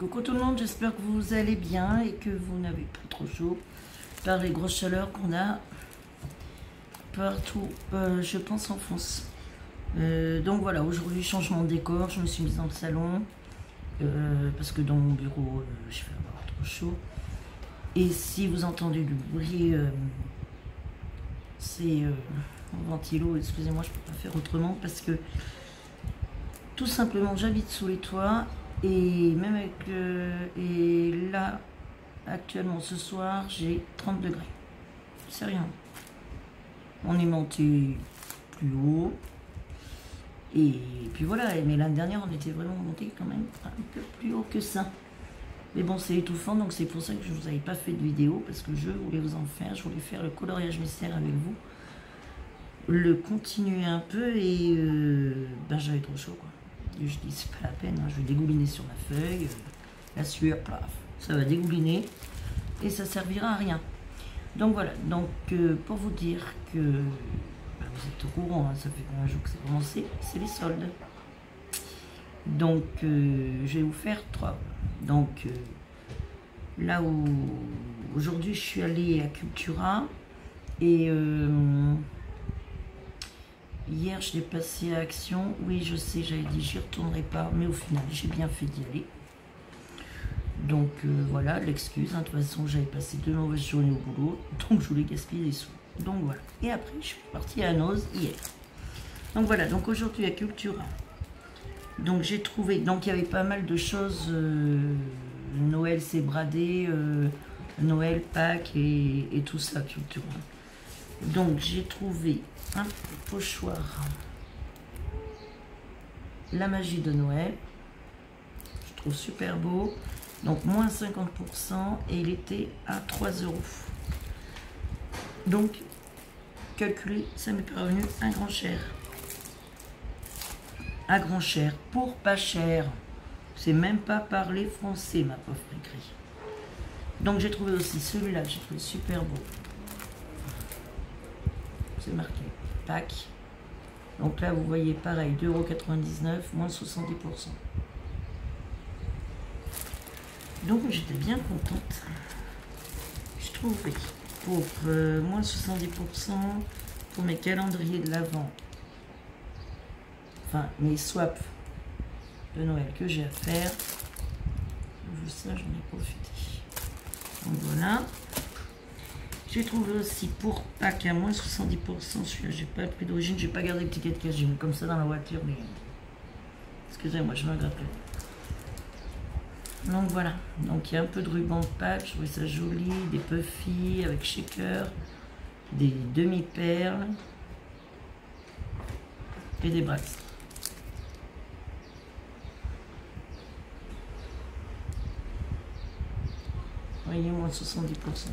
Coucou tout le monde, j'espère que vous allez bien et que vous n'avez pas trop chaud par les grosses chaleurs qu'on a partout, je pense en France. Donc voilà, aujourd'hui changement de décor, je me suis mise dans le salon parce que dans mon bureau je vais avoir trop chaud. Et si vous entendez du bruit, c'est mon ventilo, excusez-moi, je ne peux pas faire autrement parce que tout simplement j'habite sous les toits. Et même avec et là, actuellement ce soir, j'ai 30 degrés. C'est rien. On est monté plus haut. Et puis voilà, mais l'année dernière, on était vraiment monté quand même un peu plus haut que ça. Mais bon, c'est étouffant, donc c'est pour ça que je ne vous avais pas fait de vidéo, parce que je voulais vous en faire. Je voulais faire le coloriage mystère avec vous. Le continuer un peu et ben, j'avais trop chaud, quoi. Je dis c'est pas la peine, hein, je vais dégouliner sur ma feuille, la sueur, plaf, ça va dégouliner et ça servira à rien. Donc voilà, donc pour vous dire que bah, vous êtes au courant, hein, ça fait combien de jours que c'est commencé, c'est les soldes. Donc je vais vous faire 3. Donc là où aujourd'hui je suis allée à Cultura et hier, je l'ai passé à Action. Oui, je sais, j'avais dit j'y retournerai pas, mais au final, j'ai bien fait d'y aller. Donc voilà, l'excuse. Hein, de toute façon, j'avais passé 2 mauvaises journées au boulot, donc je voulais gaspiller des sous. Donc voilà. Et après, je suis partie à Noz hier. Donc voilà, donc aujourd'hui à Cultura. Donc j'ai trouvé, donc il y avait pas mal de choses. Noël, c'est bradé, Noël, Pâques et tout ça, Cultura. Donc j'ai trouvé un pochoir, la magie de Noël, je trouve super beau, donc moins 50% et il était à 3 €. Donc calculez, ça m'est parvenu un grand cher, pour pas cher, c'est même pas parler français ma pauvre écrit. Donc j'ai trouvé aussi celui-là, j'ai trouvé super beau. C'est marqué Pâques. Donc là, vous voyez pareil, 2,99 €, moins 70%. Donc j'étais bien contente. Je trouvais pour moins 70% pour mes calendriers de l'Avent, enfin mes swaps de Noël que j'ai à faire. Vu ça, j'en ai profité. Donc voilà. J'ai trouvé aussi pour Pâques à moins 70%, celui-là j'ai pas le prix d'origine, j'ai pas gardé l'étiquette que j'ai mis comme ça dans la voiture, mais excusez-moi, je me gratte plus. Donc voilà, donc il y a un peu de ruban de Pâques, je trouvais ça joli, des puffy avec shaker, des demi-perles et des bracelets. Vous voyez, moins 70%.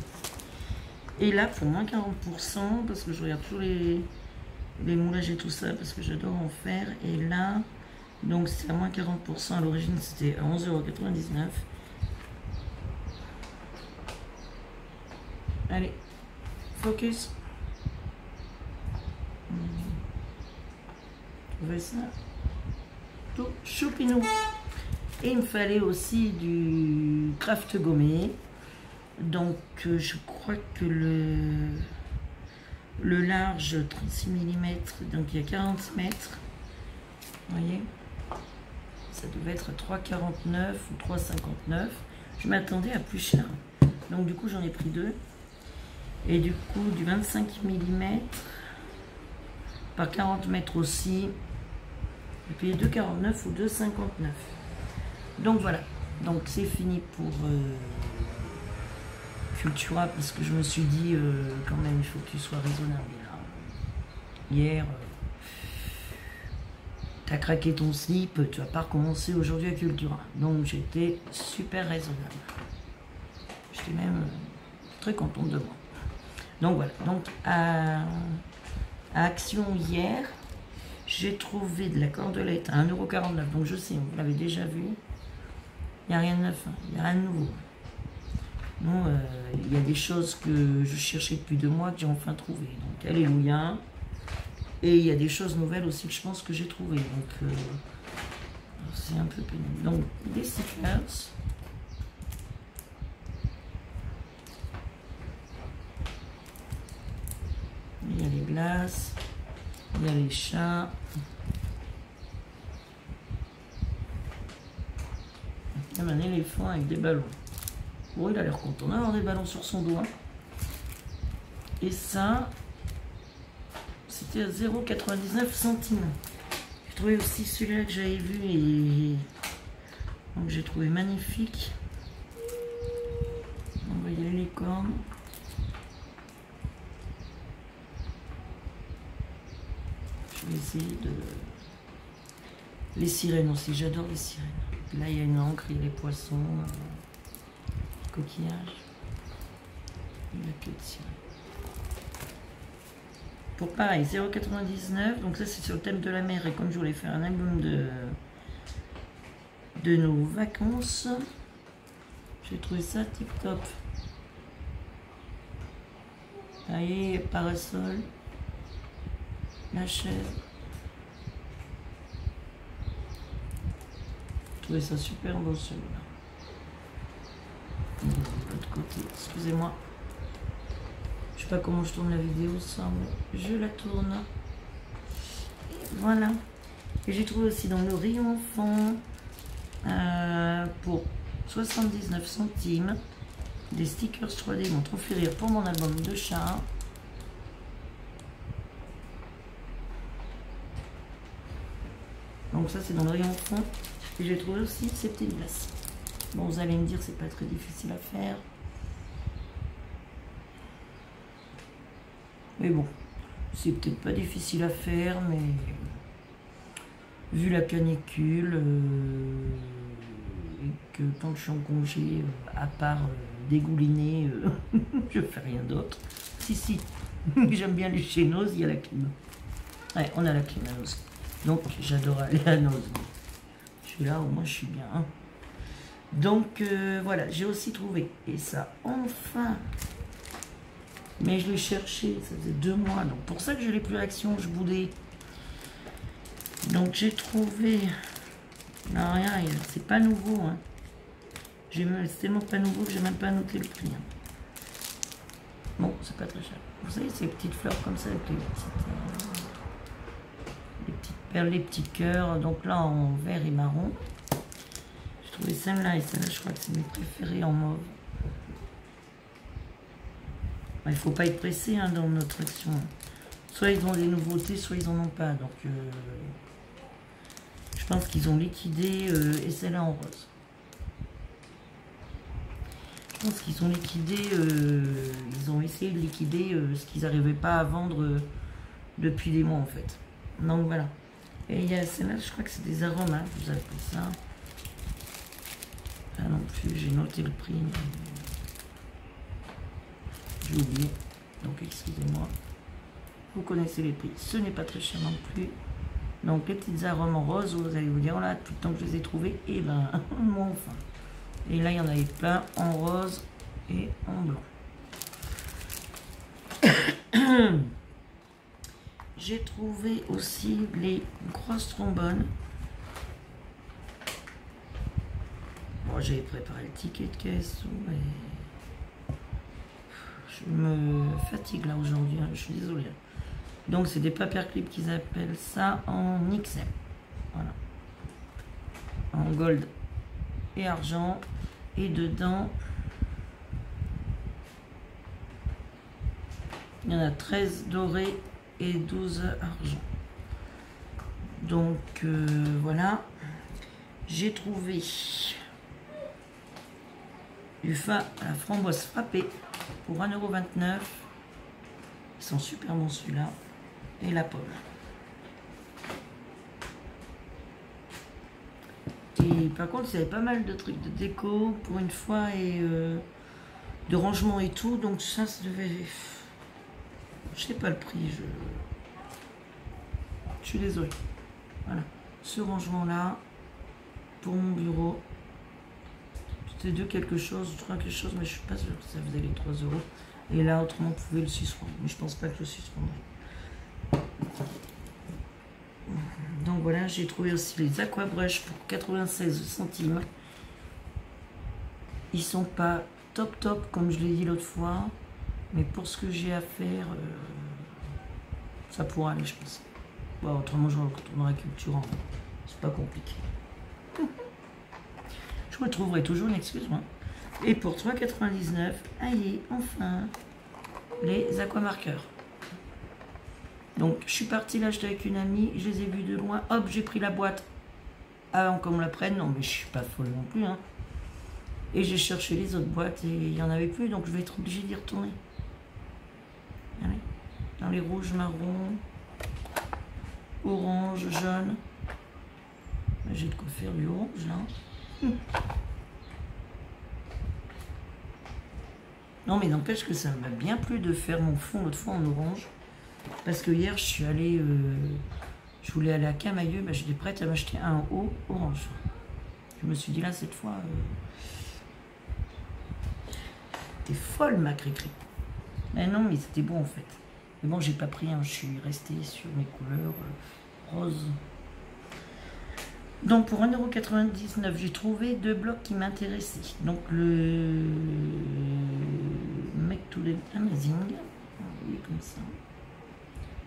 Et là, pour moins 40%, parce que je regarde tous les moulages et tout ça, parce que j'adore en faire. Et là, donc c'est à moins 40%. À l'origine, c'était à 11,99 €. Allez, focus. Vous voyez ça? Tout choupinou. Et il me fallait aussi du craft gommé. Donc je crois que le large 36 mm, donc il y a 40 mètres, vous voyez, ça devait être 3,49 ou 3,59. Je m'attendais à plus cher, donc du coup j'en ai pris 2. Et du coup du 25 mm par 40 mètres aussi, et puis 2,49 ou 2,59. Donc voilà, donc c'est fini pour Cultura, parce que je me suis dit quand même il faut que tu sois raisonnable. Hier tu as craqué ton slip, tu vas pas recommencer aujourd'hui à Cultura, donc j'étais super raisonnable, j'étais même très contente de moi. Donc voilà, donc à Action hier j'ai trouvé de la cordelette à 1,49 €, donc je sais, vous l'avez déjà vu, il n'y a rien de neuf, hein, il n'y a rien de nouveau. Non, il y a des choses que je cherchais depuis 2 mois que j'ai enfin trouvé. Donc, alléluia. Et il y a des choses nouvelles aussi que je pense que j'ai trouvées. Donc, c'est un peu pénible. Donc, des stickers. il y a les glaces, il y a les chats. Il y a un éléphant avec des ballons. Bon, il a l'air content d'avoir des ballons sur son doigt. Et ça, c'était à 0,99 centimes. J'ai trouvé aussi celui-là que j'avais vu et donc j'ai trouvé magnifique. On voit les licornes. Je vais essayer de... Les sirènes aussi, j'adore les sirènes. Là, il y a une encre, il y a les poissons, les coquillages. Il n'y a que de sirènes. Pour pareil, 0,99. Donc ça, c'est sur le thème de la mer. Et comme je voulais faire un album de nos vacances, j'ai trouvé ça tip top. Allez, parasol, la chaise. J'ai trouvé ça super beau celui-là. De l'autre côté, excusez-moi. Je sais pas comment je tourne la vidéo ça, mais je la tourne. Et voilà. Et j'ai trouvé aussi dans le rayon enfant pour 79 centimes des stickers 3D. Ils m'ont trop fait rire pour mon album de chat. Donc ça c'est dans le rayon fond. Et j'ai trouvé aussi ces petites glaces. Bon, vous allez me dire c'est pas très difficile à faire. Mais bon, c'est peut-être pas difficile à faire, mais vu la canicule et que quand je suis en congé, à part dégouliner, je fais rien d'autre. Si, j'aime bien les chez Noz, il y a la clim. Ouais, on a la clim à Noz. Donc j'adore aller à Noz. Je suis là, au moins je suis bien. Hein. Donc voilà, j'ai aussi trouvé, et ça enfin... Mais je l'ai cherché, ça faisait 2 mois. Donc pour ça que je l'ai plus Action, je boudais. Donc j'ai trouvé... Non, rien, c'est pas nouveau. Hein. C'est tellement pas nouveau que j'ai même pas noté le prix. Hein. Bon, c'est pas très cher. Vous savez, ces petites fleurs comme ça, avec les petites perles, les petits cœurs. Donc là, en vert et marron. J'ai trouvé celle-là et celle-là, je crois que c'est mes préférés en mauve. Il ne faut pas être pressé hein, dans notre Action. Soit ils ont des nouveautés, soit ils n'en ont pas. Donc, je pense qu'ils ont liquidé, et celle-là en rose. Je pense qu'ils ont liquidé, ils ont essayé de liquider ce qu'ils n'arrivaient pas à vendre depuis des mois en fait. Donc voilà. Et il y a celle-là, je crois que c'est des arômes, hein, vous appelez ça. Ah non plus, j'ai noté le prix. J'ai oublié, donc excusez-moi. Vous connaissez les prix, ce n'est pas très cher non plus. Donc les petites arômes en rose, vous allez vous dire, là, tout le temps que je les ai trouvés, et ben, moi enfin. Et là, il y en avait plein en rose et en blanc. J'ai trouvé aussi les grosses trombones. Bon, j'ai préparé le ticket de caisse. Et... je me fatigue là aujourd'hui, hein, je suis désolée. Donc c'est des paperclips qu'ils appellent ça en XM. Voilà. En gold et argent. Et dedans, il y en a 13 dorés et 12 argent. Donc voilà. J'ai trouvé du fin à la framboise frappée pour 1,29 €. Ils sont super bons celui-là. Et la pomme. Et par contre, il y avait pas mal de trucs de déco pour une fois et de rangement et tout. Donc ça devait... je sais pas le prix. Je suis désolée. Voilà. Ce rangement-là, pour mon bureau, c'était 2 quelque chose, 3 quelque chose, mais je suis pas sûre que ça faisait les 3 €. Et là, autrement, vous pouvez le suspendre. Mais je pense pas que je le suspendrai. Donc voilà, j'ai trouvé aussi les aquabrush pour 96 centimes. Ils sont pas top comme je l'ai dit l'autre fois, mais pour ce que j'ai à faire, Ça pourra aller, je pense. Bon, autrement, je retournerai culturant. C'est pas compliqué. Je me trouverai toujours une excuse, moi. Et pour 3,99, aïe, enfin, les aquamarqueurs. Donc, je suis partie l'acheter avec une amie, je les ai vus de loin, hop, j'ai pris la boîte avant qu'on me la prenne. Non, mais je suis pas folle non plus, hein. Et j'ai cherché les autres boîtes et il n'y en avait plus, donc je vais être obligée d'y retourner. Allez. Dans les rouges, marron, orange, jaune. J'ai de quoi faire du orange, là. Non, mais n'empêche que ça m'a bien plu de faire mon fond l'autre fois en orange. Parce que hier, je suis allée... je voulais aller à Camailleux, bah, j'étais prête à m'acheter un haut orange. Je me suis dit là, cette fois... T'es folle, ma cricri. Mais non, mais c'était bon, en fait. Mais bon, j'ai pas pris, hein, je suis restée sur mes couleurs roses. Donc, pour 1,99 €, j'ai trouvé 2 blocs qui m'intéressaient. Donc, le Make to the Amazing. Oui, comme ça.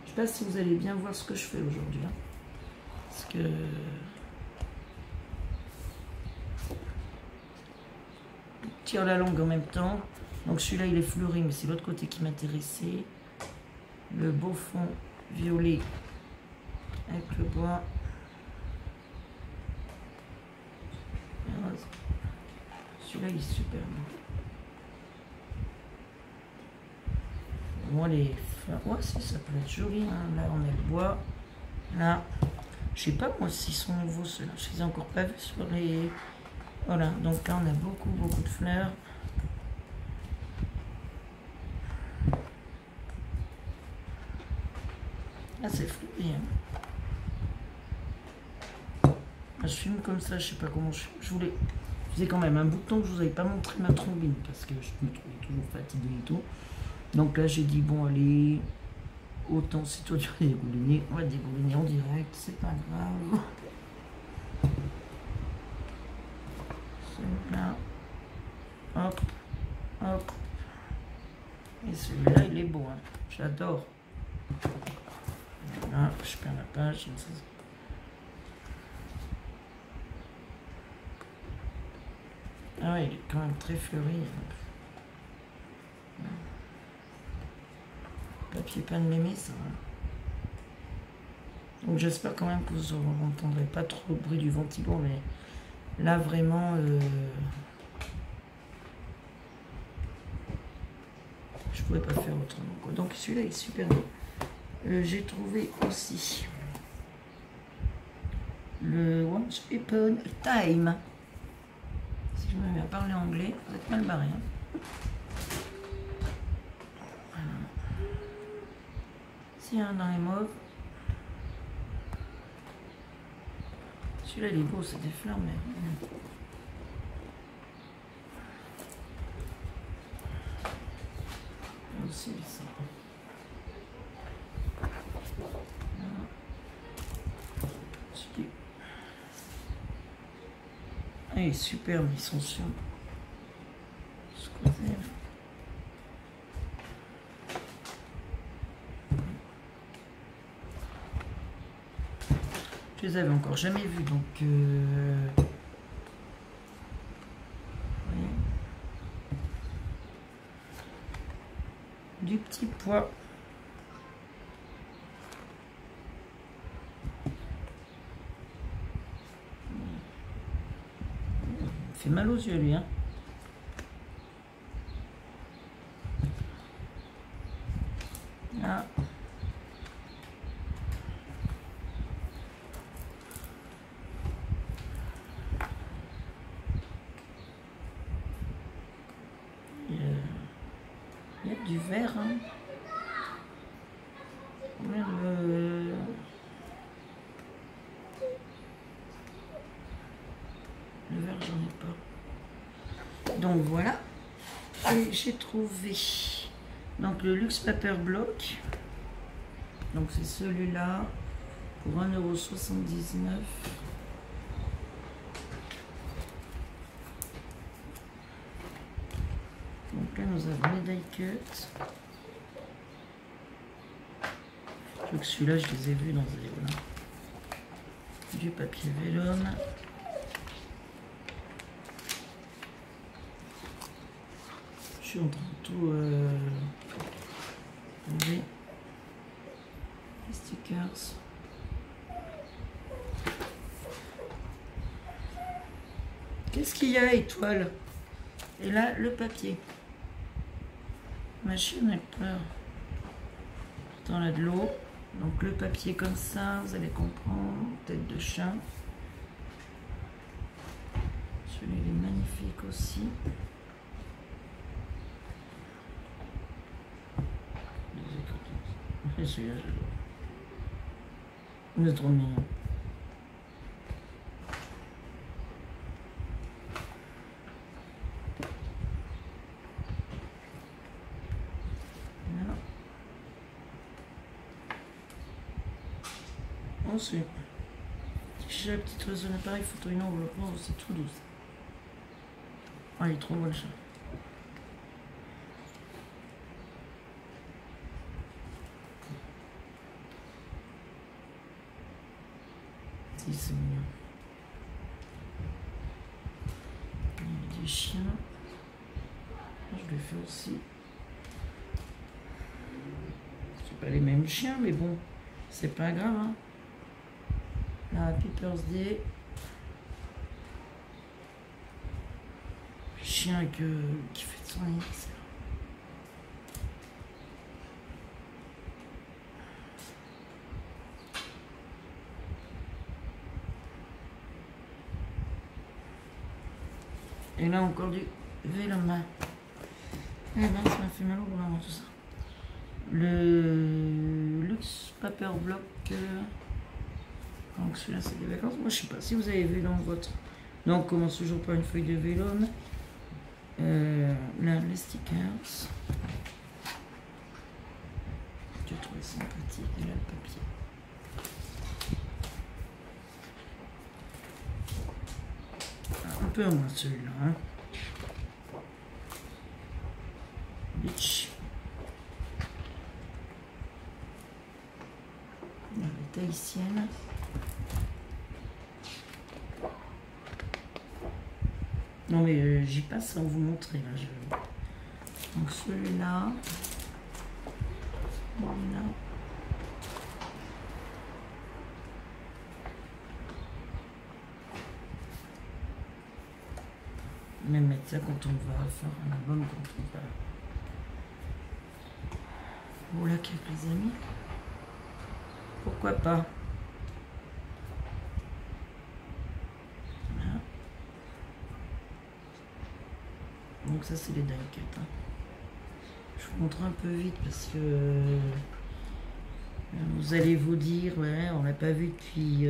Je sais pas si vous allez bien voir ce que je fais aujourd'hui. Hein. Parce que... je tire la langue en même temps. Donc, celui-là, il est fleuri, mais c'est l'autre côté qui m'intéressait. Le beau fond violet avec le bois. Celui-là, il est super beau. Moi, les fleurs, ouais, si, ça peut être joli. Hein. Là, on a le bois. Là, je sais pas moi s'ils sont nouveaux ceux-là. Je les ai encore pas vus sur les. Voilà, donc là, on a beaucoup de fleurs. Ah, c'est fleuri. Hein. Ah, je filme comme ça, je sais pas comment je voulais. Je faisais quand même un bout de temps que je vous avais pas montré ma trombine parce que je me trouvais toujours fatiguée et tout. Donc là, j'ai dit, bon, allez, autant si toi tu vas dégouliner, on va dégouliner en direct, c'est pas grave. Celui-là, hop, hop. Et celui-là, il est beau, hein. J'adore. Voilà, je perds la page. Ah ouais, il est quand même très fleuri. Papier peint de mémé, ça va. Donc j'espère quand même que vous n'entendrez pas trop le bruit du ventilo, mais là vraiment, je pouvais pas faire autrement, quoi. Donc celui-là est super beau. J'ai trouvé aussi le Once Upon a Time. Si je me mets à parler anglais, vous êtes mal barré. Hein. Voilà. S'il y en a dans les mauves. Celui-là, il est beau, c'est des fleurs, mais... Aussi, ça. Ah, il est superbe, ils sont sur ce côté là. Je les avais encore jamais vus, donc du petit pois. Il fait mal aux yeux, lui, hein. Là. Il y a du vert, hein. Le vert, j'en ai pas. Donc voilà. Et j'ai trouvé donc le Luxe Paper Block. Donc c'est celui-là pour 1,79 €. Donc là nous avons les die cut. crois que celui-là, je les ai vus dans des... Voilà. Du papier vélum. Je suis en train de tout enlever. Les stickers. Qu'est-ce qu'il y a, étoile? Et là, le papier. Ma chienne, elle pleure. Dans là de l'eau. Donc le papier comme ça, vous allez comprendre. Tête de chat. Celui-là, il est magnifique aussi. Et celui-là, il est trop mignon. Voilà. Ensuite, j'ai la petite oiseau d'appareil photo une enveloppe, c'est tout doux. Ah, il est trop beau le chat. C'est mignon. Il y a des chiens. Je le fais aussi. C'est pas les mêmes chiens, mais bon, c'est pas grave. Hein. Là, Pepper's Day. Chien qui fait de son anniversaire. Et là encore du vélum. Eh ben, ça m'a fait mal au boulot tout ça. Le Luxe Paper Block. Donc celui-là c'est des vacances. Moi je sais pas si vous avez vu dans votre. Donc on commence toujours par une feuille de vélum. Là les stickers. Je trouve sympathique. Et là le papier. Un peu moins celui-là. Hein. Bitch. Les tahitiennes. Non mais j'y passe sans vous montrer là. Donc celui-là. Celui-là. Même mettre ça quand on va faire un album, quand on va au lac avec les amis. Pourquoi pas? Voilà. Donc ça c'est les die cut. Hein. Je vous montre un peu vite parce que vous allez vous dire, ouais, on l'a pas vu depuis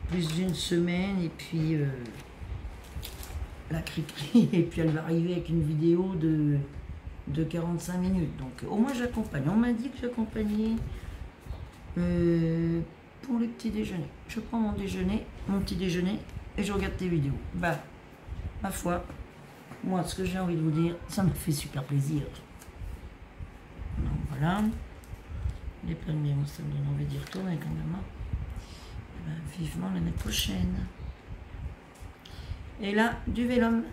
plus d'une semaine et puis la cri-cri et puis elle va arriver avec une vidéo de 45 minutes. Donc au moins j'accompagne. On m'a dit que j'accompagnais pour les petits déjeuners. Je prends mon petit déjeuner et je regarde tes vidéos. Bah, ma foi, moi ce que j'ai envie de vous dire, ça me fait super plaisir. Donc voilà. Les palmiers, ça me donne envie d'y retourner quand même. Bah, vivement l'année prochaine. Et là, du vélum.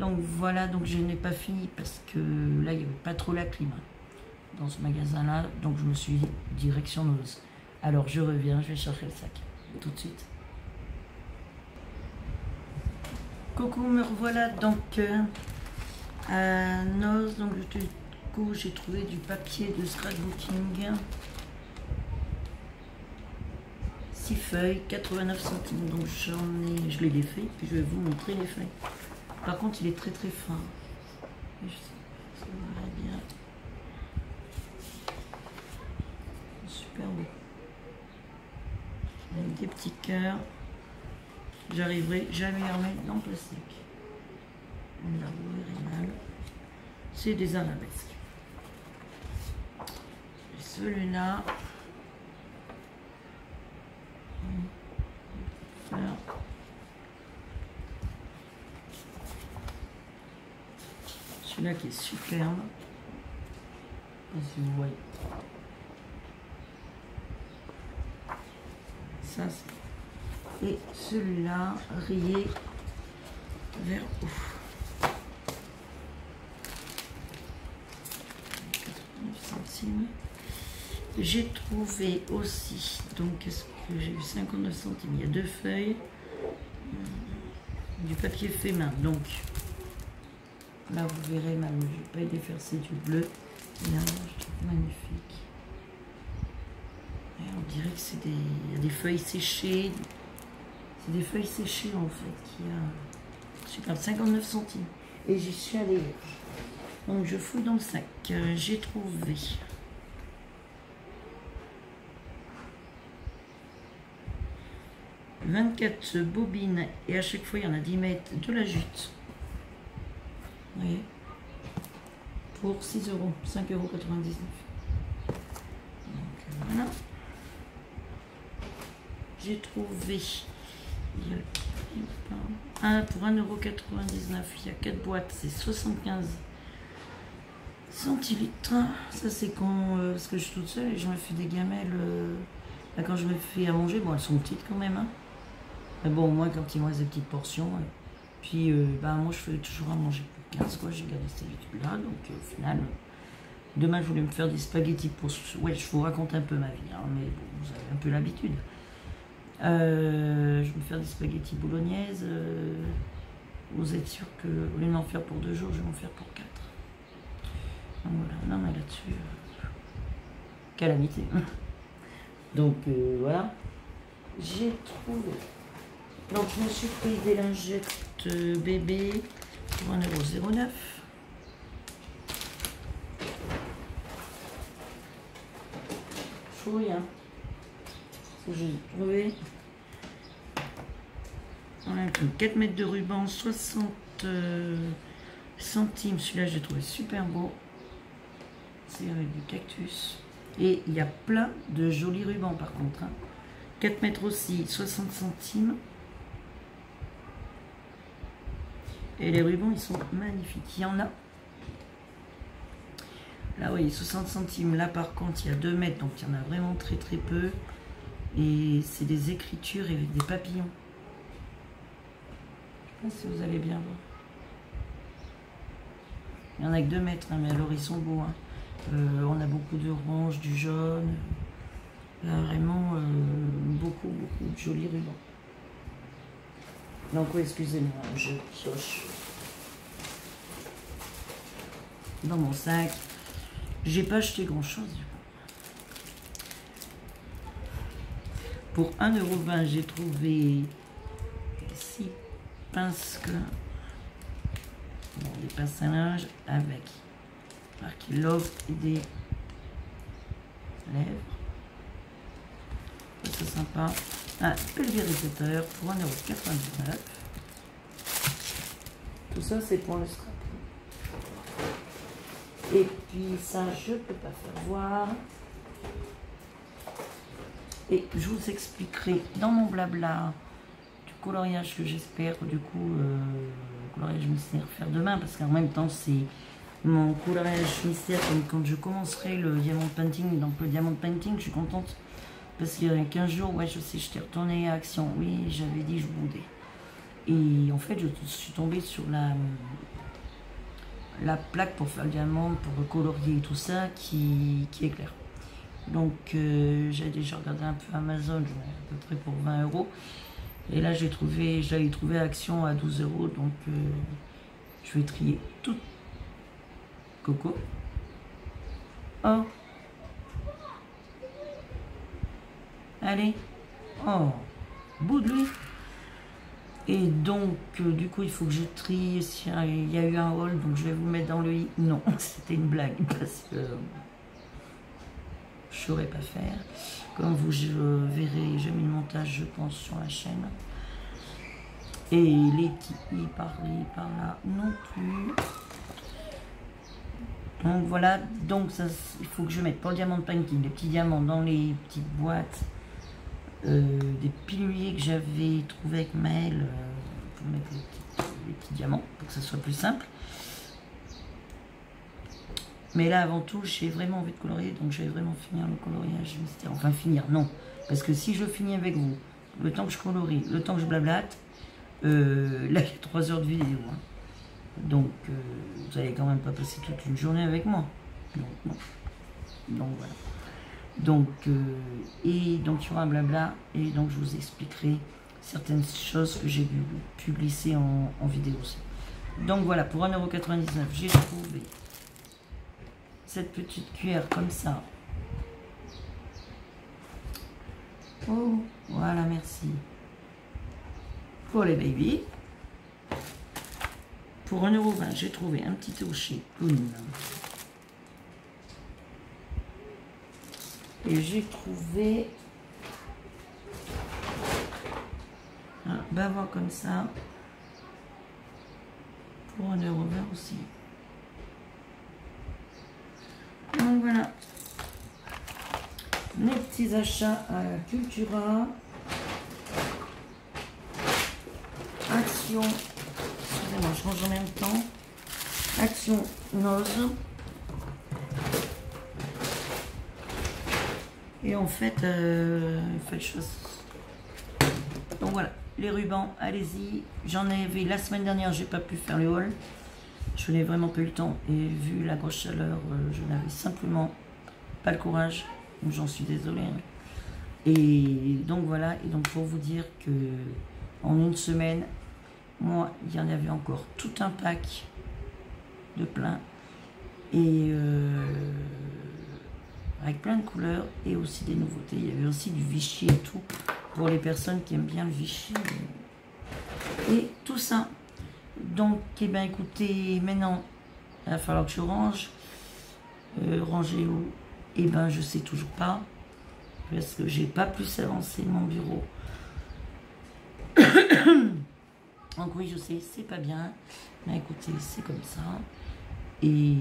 Donc voilà, donc je n'ai pas fini parce que là, il n'y avait pas trop la clim dans ce magasin-là. Donc je me suis dit, direction Noz. Alors je reviens, je vais chercher le sac. Tout de suite. Coucou, me revoilà donc à Noz. Donc du coup, j'ai trouvé du papier de scrapbooking. 6 feuilles, 89 centimes. Donc je l'ai défait, puis je vais vous montrer les feuilles. Par contre, il est très très fin. Je sais pas si vous verrez bien. Super beau. Avec des petits cœurs. J'arriverai jamais à remettre dans le plastique. On l'a ouvert mal. C'est des arabesques. Et celui-là. Celui-là qui est superbe. Si vous voyez. ça. Et celui-là, rayé vers haut. 89 centimes. J'ai trouvé aussi, donc qu'est-ce que j'ai eu, 59 centimes. Il y a 2 feuilles, du papier fait main. Donc là, vous verrez, même, je vais pas défaire, du bleu. Et là, je trouve magnifique. Et on dirait que c'est des feuilles séchées. C'est des feuilles séchées en fait. Qui a, super, 59 centimes. Et j'y suis allée. Donc je fouille dans le sac. J'ai trouvé 24 bobines et à chaque fois il y en a 10 mètres de la jute. Vous voyez, pour 6 €, 5,99 €. Donc voilà. J'ai trouvé pour 1,99 €. Il y a 4 boîtes, c'est 75 centilitres. Ça c'est quand parce que je suis toute seule et je me fais des gamelles. Là, quand je me fais à manger, bon elles sont petites quand même. Hein. Mais bon, moi quand il me reste des petites portions. Puis moi je fais toujours à manger pour 15 quoi. J'ai gardé cette habitude là. Donc au final, demain je voulais me faire des spaghettis pour. Ouais, je vous raconte un peu ma vie. Hein, mais bon, vous avez un peu l'habitude. Je vais me faire des spaghettis bolognaises. Vous êtes sûr que au lieu d'en faire pour 2 jours, je vais en faire pour 4. Donc voilà, non mais là-dessus, calamité. Donc voilà, j'ai trouvé. Donc je me suis pris des lingettes bébé pour 1,09 €. Fouille, hein. J'ai trouvé. Voilà, 4 mètres de ruban, 60 centimes. Celui-là, j'ai trouvé super beau. C'est avec du cactus. Et il y a plein de jolis rubans par contre. Hein. 4 mètres aussi, 60 centimes. Et les rubans, ils sont magnifiques. Il y en a. Là, oui, 60 centimes. Là, par contre, il y a 2 mètres. Donc, il y en a vraiment très, très peu. Et c'est des écritures avec des papillons. Je ne sais pas si vous allez bien voir. Il n'y en a que 2 mètres, hein, mais alors ils sont beaux. Hein. On a beaucoup d'orange, du jaune. Là, vraiment, beaucoup de jolis rubans. Donc, oui, excusez-moi, je pioche dans mon sac. J'ai pas acheté grand-chose. Pour 1,20 €, j'ai trouvé 6 pinces, des pinces à linge avec marqué Love et des lèvres. C'est sympa. Un pulvérisateur pour 1,99 €. Tout ça, c'est pour le strap. Et puis ça, je peux pas faire voir. Et je vous expliquerai dans mon blabla du coloriage que j'espère du coup coloriage mystère faire demain, parce qu'en même temps c'est mon coloriage mystère comme quand je commencerai le diamond painting. Donc le diamond painting, je suis contente parce qu'il y a 15 jours, ouais je sais, j'étais retournée à Action, oui j'avais dit je boudais. Et en fait je suis tombée sur la plaque pour faire le diamant, pour recolorier et tout ça qui éclaire. Donc j'ai déjà regardé un peu Amazon, à peu près pour 20 €. Et là j'avais trouvé Action à 12 €. Donc je vais trier tout. Coco. Oh. Allez. Oh. Bout de lui. Et donc du coup il faut que je trie. Il y a eu un haul, donc je vais vous mettre dans le i. Non, c'était une blague parce que je saurais pas faire. Comme vous verrez, j'ai mis le montage je pense sur la chaîne. Et les petits par là non plus. Donc voilà, donc ça, il faut que je mette pour le diamant de painting les petits diamants dans les petites boîtes. Des piluliers que j'avais trouvé avec Maëlle pour mettre les petits diamants pour que ça soit plus simple. Mais là, avant tout, j'ai vraiment envie de colorier, donc je vais vraiment finir le coloriage mystère. Enfin, finir, non. Parce que si je finis avec vous, le temps que je colorie, le temps que je blablate, là il y a 3 heures de vidéo. Hein. Donc vous allez quand même pas passer toute une journée avec moi. Donc, non. Donc voilà. Donc, et donc il y aura un blabla, et donc je vous expliquerai certaines choses que j'ai pu glisser en vidéo aussi. Donc voilà, pour 1,99 €, j'ai trouvé cette petite cuillère comme ça. Oh, voilà, merci. Pour les baby. Pour 1,20 €, j'ai trouvé un petit eau chez Poon. Et j'ai trouvé un bavard comme ça pour 1,20 € aussi. Donc voilà mes petits achats à la Cultura. Action, excusez-moi, je range en même temps. Action Nose. Et en fait, faites chose. Donc voilà, les rubans, allez-y. J'en avais la semaine dernière, j'ai pas pu faire le haul. Je n'ai vraiment pas eu le temps. Et vu la grosse chaleur, je n'avais simplement pas le courage. J'en suis désolée. Hein. Et donc voilà, et donc pour vous dire que en une semaine, moi, il y en avait encore tout un pack de plein. Et avec plein de couleurs et aussi des nouveautés. Il y avait aussi du Vichy et tout pour les personnes qui aiment bien le Vichy et tout ça. Donc, eh bien, écoutez, maintenant, il va falloir que je range. Ranger où? Eh bien, je sais toujours pas parce que j'ai pas plus avancé mon bureau. Donc oui, je sais, c'est pas bien. Mais écoutez, c'est comme ça. Et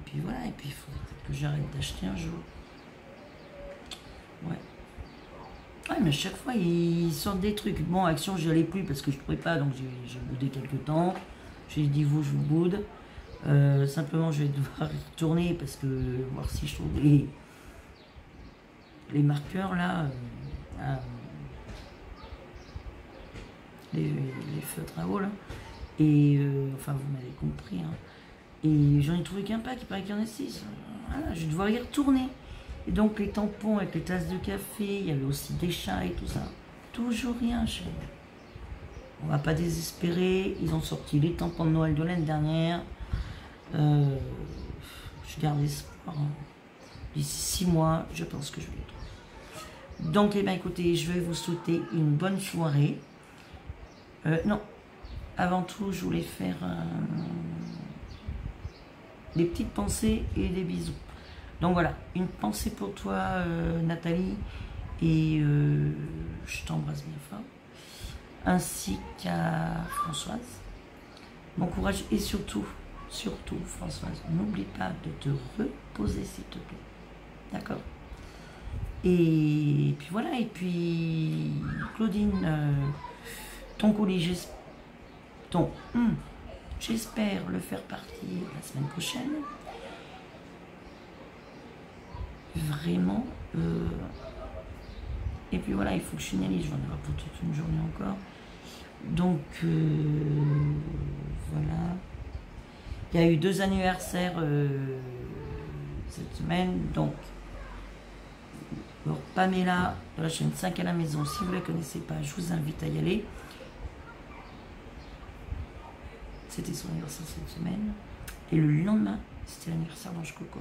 puis voilà, et puis il faudrait que j'arrête d'acheter un jour. Ouais. Ouais, mais à chaque fois, ils sortent des trucs. Bon, Action, je n'allais plus parce que je ne pouvais pas, donc j'ai boudé quelques temps. J'ai dit, vous, je vous boude. Simplement, je vais devoir y retourner parce que, voir si je trouve les marqueurs, là, les feutres à eau, là. Et, enfin, vous m'avez compris, hein. Et j'en ai trouvé qu'un pack, il paraît qu'il y en a 6. Voilà, je vais devoir y retourner. Et donc les tampons avec les tasses de café, il y avait aussi des chats et tout ça. Toujours rien, chérie. On va pas désespérer. Ils ont sorti les tampons de Noël de l'année dernière. Je garde espoir. Hein. D'ici 6 mois, je pense que je vais les trouver. Donc, eh bien, écoutez, je vais vous souhaiter une bonne soirée. Non, avant tout, je voulais faire des petites pensées et des bisous. Donc voilà, une pensée pour toi, Nathalie, et je t'embrasse bien fort, ainsi qu'à Françoise. Bon courage et surtout, Françoise, n'oublie pas de te reposer, s'il te plaît. D'accord? Et puis voilà, et puis Claudine, ton colis, j'espère le faire partir la semaine prochaine. Vraiment. Et puis voilà, il faut que je finalise, j'en ai pour toute une journée encore. Donc voilà. Il y a eu 2 anniversaires cette semaine. Donc alors, Pamela de la chaîne 5 à la maison, si vous ne la connaissez pas, je vous invite à y aller. C'était son anniversaire cette semaine. Et le lendemain, c'était l'anniversaire d'Ange Coco.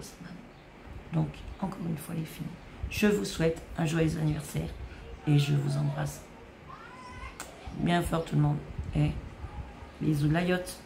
Donc, encore une fois, les filles, je vous souhaite un joyeux anniversaire et je vous embrasse bien fort tout le monde. Et bisous de la yacht.